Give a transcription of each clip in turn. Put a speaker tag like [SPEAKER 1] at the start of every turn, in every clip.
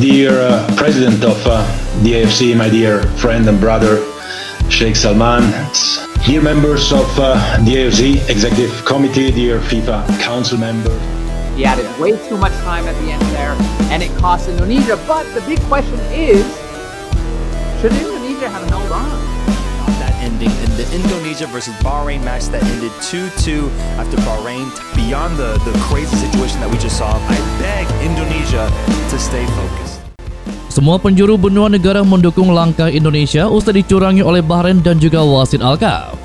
[SPEAKER 1] dear president of the AFC, my dear friend and brother, Sheikh Salman, dear members of the AFC Executive Committee, dear FIFA Council members.
[SPEAKER 2] He added way too much time at the end there, and it cost Indonesia. But the big question is, should Indonesia have held on?
[SPEAKER 3] That ending in the Indonesia versus Bahrain match that ended 2-2 after Bahrain, beyond the crazy situation that we just saw, I beg Indonesia to stay focused.
[SPEAKER 4] Semua penjuru benua negara mendukung langkah Indonesia usai dicurangi oleh Bahrain dan juga wasit Alkaf.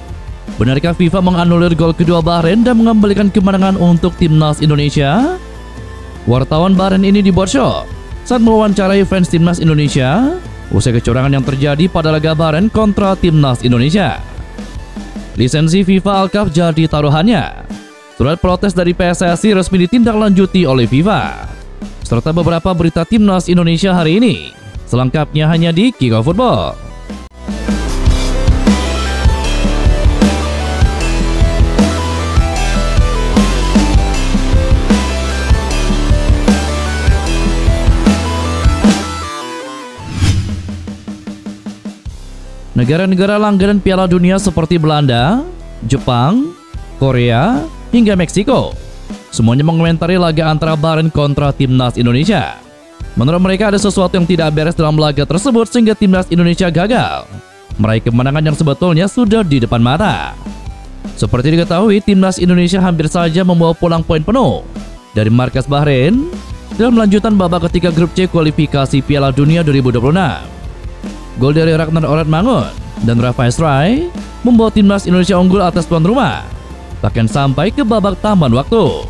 [SPEAKER 4] Benarkah FIFA menganulir gol kedua Bahrain dan mengembalikan kemenangan untuk timnas Indonesia? Wartawan Bahrain ini dibuat syok saat mewawancarai fans timnas Indonesia usai kecurangan yang terjadi pada laga Bahrain kontra timnas Indonesia. Lisensi FIFA Alkaf jadi taruhannya. Surat protes dari PSSI resmi ditindaklanjuti oleh FIFA, serta beberapa berita timnas Indonesia hari ini. Selengkapnya hanya di Kick Off Football. Negara-negara langganan Piala Dunia seperti Belanda, Jepang, Korea, hingga Meksiko semuanya mengomentari laga antara Bahrain kontra timnas Indonesia. Menurut mereka ada sesuatu yang tidak beres dalam laga tersebut sehingga timnas Indonesia gagal meraih kemenangan yang sebetulnya sudah di depan mata. Seperti diketahui, timnas Indonesia hampir saja membawa pulang poin penuh dari markas Bahrain dalam lanjutan babak ketiga grup C kualifikasi Piala Dunia 2026. Gol dari Ragnar Oratmangun dan Rafael Struij membawa timnas Indonesia unggul atas tuan rumah, bahkan sampai ke babak tambahan waktu.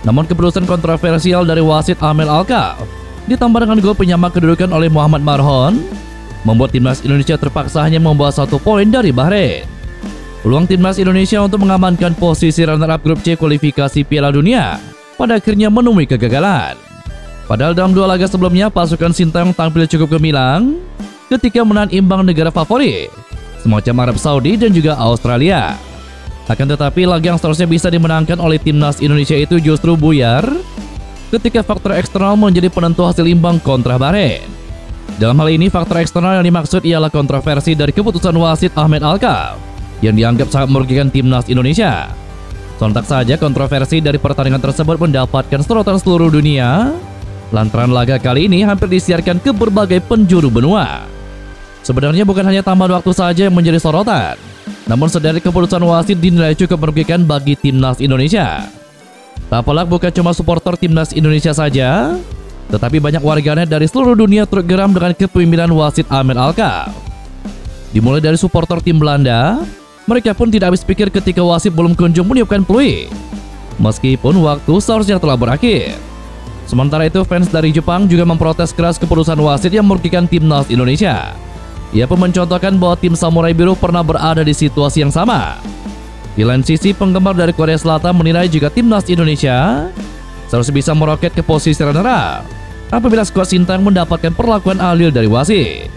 [SPEAKER 4] Namun keputusan kontroversial dari wasit Ahmed Alkaf ditambah dengan gol penyama kedudukan oleh Muhammad Marhon membuat timnas Indonesia terpaksa hanya membawa 1 poin dari Bahrain. Peluang timnas Indonesia untuk mengamankan posisi runner-up grup C kualifikasi Piala Dunia pada akhirnya menemui kegagalan. Padahal dalam 2 laga sebelumnya pasukan Sintayong tampil cukup gemilang ketika menahan imbang negara favorit semacam Arab Saudi dan juga Australia. Akan tetapi laga yang seharusnya bisa dimenangkan oleh timnas Indonesia itu justru buyar ketika faktor eksternal menjadi penentu hasil imbang kontra Bahrain. Dalam hal ini faktor eksternal yang dimaksud ialah kontroversi dari keputusan wasit Ahmed Alkaf yang dianggap sangat merugikan timnas Indonesia. Sontak saja kontroversi dari pertandingan tersebut mendapatkan sorotan seluruh dunia lantaran laga kali ini hampir disiarkan ke berbagai penjuru benua. Sebenarnya bukan hanya tambahan waktu saja yang menjadi sorotan, namun sederet keputusan wasit dinilai cukup merugikan bagi timnas Indonesia. Tak pelak bukan cuma supporter timnas Indonesia saja, tetapi banyak warganet dari seluruh dunia turut geram dengan kepemimpinan wasit Ahmed Alkaf. Dimulai dari supporter tim Belanda, mereka pun tidak habis pikir ketika wasit belum kunjung meniupkan peluit, meskipun waktu seharusnya telah berakhir. Sementara itu fans dari Jepang juga memprotes keras keputusan wasit yang merugikan timnas Indonesia. Ia pun mencontohkan bahwa tim Samurai Biru pernah berada di situasi yang sama. Di lain sisi, penggemar dari Korea Selatan menilai jika timnas Indonesia seharusnya bisa meroket ke posisi runner-up apabila skuad Sintayong mendapatkan perlakuan adil dari wasit.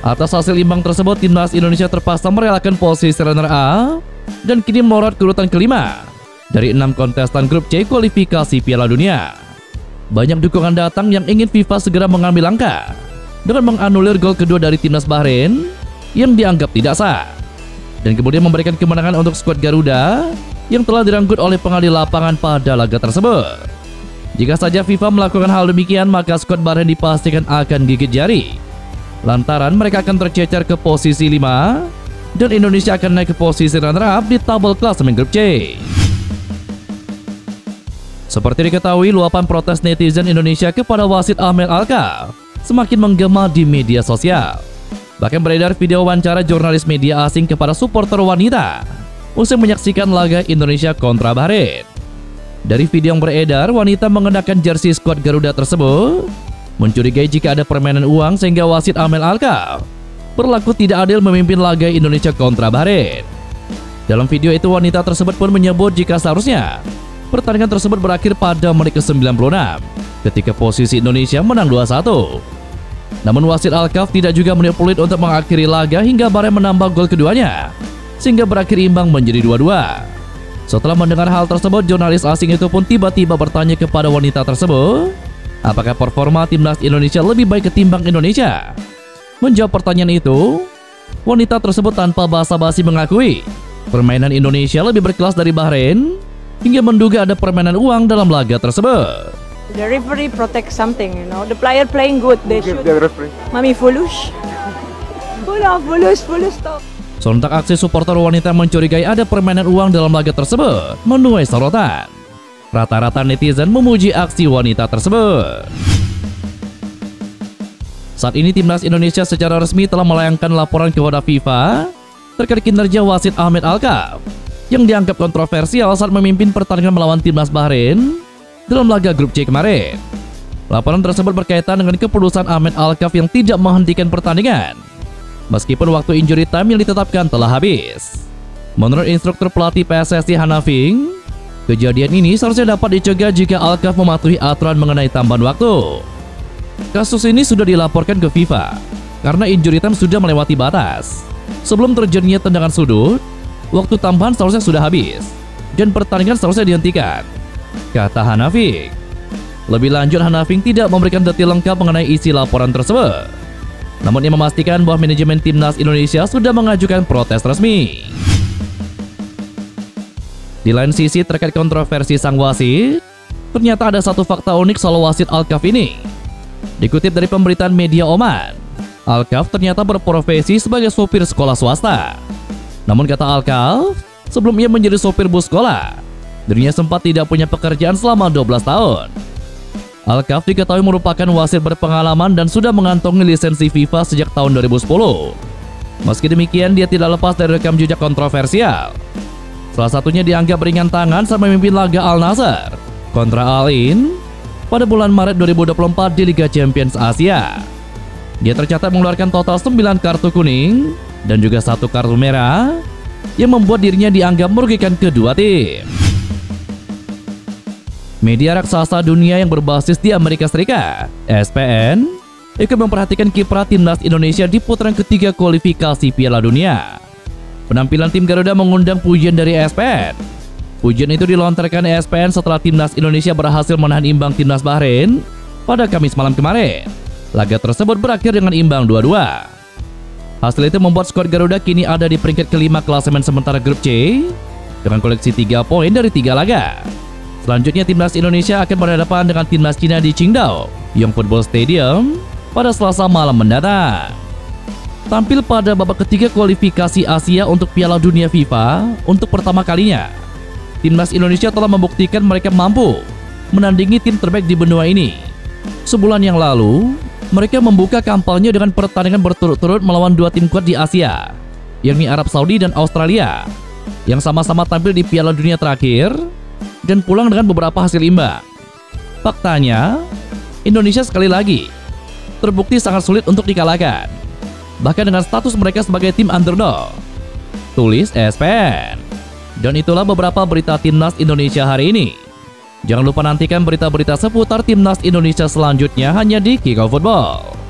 [SPEAKER 4] Atas hasil imbang tersebut, timnas Indonesia terpaksa merelakan posisi runner-up dan kini melorot ke urutan kelima dari 6 kontestan grup C kualifikasi Piala Dunia. Banyak dukungan datang yang ingin FIFA segera mengambil langkah dengan menganulir gol kedua dari timnas Bahrain yang dianggap tidak sah, dan kemudian memberikan kemenangan untuk skuad Garuda yang telah direnggut oleh pengadil lapangan pada laga tersebut. Jika saja FIFA melakukan hal demikian, maka skuad Bahrain dipastikan akan gigit jari, lantaran mereka akan tercecer ke posisi 5 dan Indonesia akan naik ke posisi runner-up di tabel klasemen grup C. Seperti diketahui, luapan protes netizen Indonesia kepada wasit Ahmed Alkaf semakin menggema di media sosial. Bahkan beredar video wawancara jurnalis media asing kepada supporter wanita usai menyaksikan laga Indonesia kontra Bahrain. Dari video yang beredar, wanita mengenakan jersey skuad Garuda tersebut mencurigai jika ada permainan uang sehingga wasit Ahmed Alkaf berlaku tidak adil memimpin laga Indonesia kontra Bahrain. Dalam video itu, wanita tersebut pun menyebut jika seharusnya pertandingan tersebut berakhir pada menit ke-96 ketika posisi Indonesia menang 2-1. Namun wasit Alkaf tidak juga meniup peluit untuk mengakhiri laga hingga Bahrain menambah gol keduanya, sehingga berakhir imbang menjadi 2-2. Setelah mendengar hal tersebut, jurnalis asing itu pun tiba-tiba bertanya kepada wanita tersebut Apakah performa timnas Indonesia lebih baik ketimbang Indonesia? Menjawab pertanyaan itu, wanita tersebut tanpa basa-basi mengakui permainan Indonesia lebih berkelas dari Bahrain hingga menduga ada permainan uang dalam laga tersebut.
[SPEAKER 5] The referee protects something, you know. The player playing good, they should. The referee. Mami foolish. Foolish, stop.
[SPEAKER 4] Sontak aksi supporter wanita mencurigai ada permainan uang dalam laga tersebut menuai sorotan. Rata-rata netizen memuji aksi wanita tersebut. Saat ini timnas Indonesia secara resmi telah melayangkan laporan kepada FIFA terkait kinerja wasit Ahmed Alkaf yang dianggap kontroversial saat memimpin pertandingan melawan timnas Bahrain dalam laga grup C kemarin. Laporan tersebut berkaitan dengan keputusan Ahmed Alkaf yang tidak menghentikan pertandingan meskipun waktu injury time yang ditetapkan telah habis. Menurut instruktur pelatih PSSI Hanafing, kejadian ini seharusnya dapat dicegah jika Alkaf mematuhi aturan mengenai tambahan waktu. Kasus ini sudah dilaporkan ke FIFA karena injury time sudah melewati batas. Sebelum terjadinya tendangan sudut, waktu tambahan seharusnya sudah habis dan pertandingan seharusnya dihentikan, kata Hanafing. Lebih lanjut, Hanafing tidak memberikan detail lengkap mengenai isi laporan tersebut. Namun ia memastikan bahwa manajemen timnas Indonesia sudah mengajukan protes resmi. Di lain sisi, terkait kontroversi sang wasit, ternyata ada satu fakta unik soal wasit Alkaf ini. Dikutip dari pemberitaan media Oman, Alkaf ternyata berprofesi sebagai sopir sekolah swasta. Namun kata Alkaf, sebelum ia menjadi sopir bus sekolah, dirinya sempat tidak punya pekerjaan selama 12 tahun. Alkaf diketahui merupakan wasit berpengalaman dan sudah mengantongi lisensi FIFA sejak tahun 2010. Meski demikian, dia tidak lepas dari rekam jejak kontroversial. Salah satunya dianggap ringan tangan saat memimpin laga Al Nassr kontra Al Ain pada bulan Maret 2024 di Liga Champions Asia. Dia tercatat mengeluarkan total 9 kartu kuning dan juga 1 kartu merah yang membuat dirinya dianggap merugikan kedua tim. Media raksasa dunia yang berbasis di Amerika Serikat, ESPN, ikut memperhatikan kiprah timnas Indonesia di putaran ketiga kualifikasi Piala Dunia. Penampilan tim Garuda mengundang pujian dari ESPN. Pujian itu dilontarkan ESPN setelah timnas Indonesia berhasil menahan imbang timnas Bahrain pada Kamis malam kemarin. Laga tersebut berakhir dengan imbang 2-2. Hasil itu membuat skuad Garuda kini ada di peringkat kelima klasemen sementara grup C dengan koleksi 3 poin dari 3 laga. Selanjutnya timnas Indonesia akan berhadapan dengan timnas Cina di Qingdao Yong Football Stadium pada Selasa malam mendatang. Tampil pada babak ketiga kualifikasi Asia untuk Piala Dunia FIFA untuk pertama kalinya, timnas Indonesia telah membuktikan mereka mampu menandingi tim terbaik di benua ini. Sebulan yang lalu, mereka membuka kampanye dengan pertandingan berturut-turut melawan 2 tim kuat di Asia, yakni Arab Saudi dan Australia, yang sama-sama tampil di Piala Dunia terakhir dan pulang dengan beberapa hasil imbang. Faktanya, Indonesia sekali lagi terbukti sangat sulit untuk dikalahkan, bahkan dengan status mereka sebagai tim underdog, tulis ESPN. Dan itulah beberapa berita timnas Indonesia hari ini. Jangan lupa nantikan berita-berita seputar timnas Indonesia selanjutnya hanya di Kickoff Football.